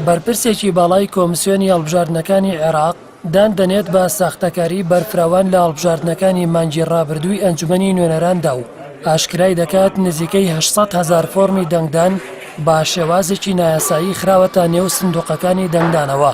بەرپرسێکی باڵای کۆمسیۆنی هەڵبژاردنەکانی عێراق دان دەنێت بە ساختەکاری بەرفراوان لە هەڵبژاردنەکانی مانگی ڕابردووی ئەنجومەنی نوێنەراندا و ئاشکرای دەکات نزیکەی 800,000 فۆرمی دەنگدان با شێوازێکی نایاسایی خراوەتە نێو سندوقەکانی دەنگدانەوە.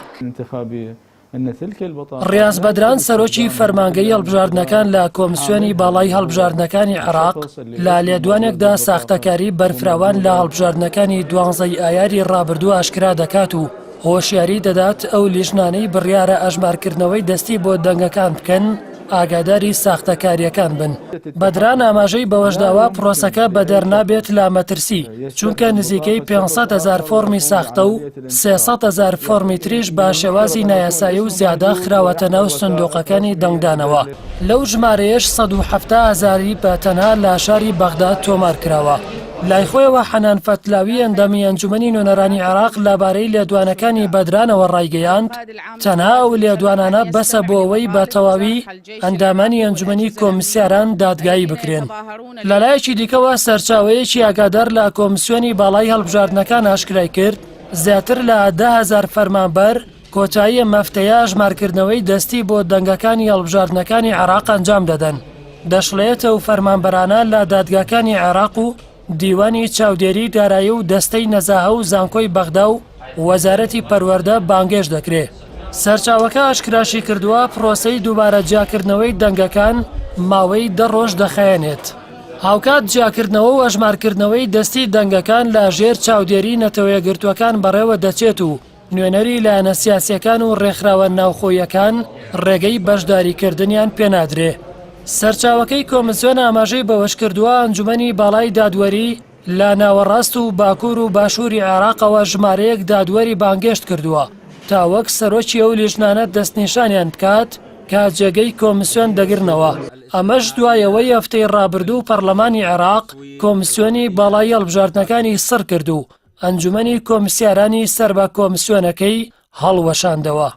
ڕیاز بەدران سەرۆکی فەرمانگەی هەڵبژاردنەکان لە کۆمسیۆنی باڵای هەڵبژاردنەکانی عێراق لە لێدوانێکدا ساختەکاری بەرفراوان لە هەڵبژاردنەکانی 12ی ئایاری ڕابردوو ئاشکرا دەکات و هۆشیاری دەدات ئەو لیژنانەی بڕیارە ئەژمارکردنەوەی دەستی بۆ دەنگەکان بکەن ئاگاداری ساختەکاریەکان بن. بەدران ئاماژەی بەوەشداوە پرۆسەکە بەدەرنابێت لە مەترسی چونکە نزیکەی 500,000 فۆرمی ساختە و 300,000 فۆرمی تریش با شێوازی نایاسایی و زیادە خراوەتە ناو سندوقەکانی دەنگدانەوە. لەو ژمارەیەش 170,000 بە تەنها لە شاری بەغداد تۆمار کراوە. لای خۆیەوە حەنان فەتلاوی ئەندامی ئەنجومەنی نوێنەرانی عێراق لەبارەی لێدوانەکانی بەدرانەوە ڕایگەیاند تەنها ئەو لێدوانانە بەسە بۆ ئەوەی بە تەواوی ئەندامانی ئەنجومەنی کۆمسیاران دادگایی بکرێن. لەلایەکی دیکەوە سەرچاوەیەکی ئاگادار لە کۆمسیۆنی باڵای هەڵبژاردنەکان ئاشکرای کرد زیاتر لە 10,000 فەرمانبەر کۆتایی مەفتەیە ژمارکردنەوەی دەستی بۆ دەنگەکانی هەڵبژاردنەکانی عێراق ئەنجام دەدەن. دەشڵێتە و فەرمانبەرانە لە دادگاکانی عێراق و دیوانی چاودێری دارایی و دەستەی نەزاهە و زانکۆی بەغدا و وەزارەتی پەروەردە بانگێش دەکرێت. سەرچاوەکە ئاشکراشی کردووە پرۆسەی دووبارە جیاکردنەوەی دەنگەکان ماوەی 10 ڕۆژ دەخایەنێت. هاوکات جیاکردنەوە و ئەژمارکردنەوەی دەستی دەنگەکان لە ژێر چاودێری نەتەوەیەگرتوەکان بەڕێوە دەچێت و نوێنەری لایەنە سیاسیەکان و ڕێکخراوە ناوخۆیەکان ڕێگەی بەشداریکردنیان پێنادرێ. سەرچاوەکەی کۆمسیۆن ئاماژەی بەوەش کردووە ئەنجومەنی باڵای دادوەری لە ناوەڕاست و باکوور و باشووری عێراقەوە ژمارەیەک دادوەری بانگێشت کردووە تا وەک سەرۆکی ئەو لیژنانە دەستنیشانیان بکات کە جێگەی کۆمسیۆن دەگرنەوە. ئەمەش دوایەوەی هەفتەی ڕابردوو پەرلەمانی عێراق کۆمسیۆنی باڵای هەڵبژاردنەکانی سڕ کرد و ئەنجومەنی کۆمسیارانی سەر بە کۆمسیۆنەکەی هەڵوەشاندەوە.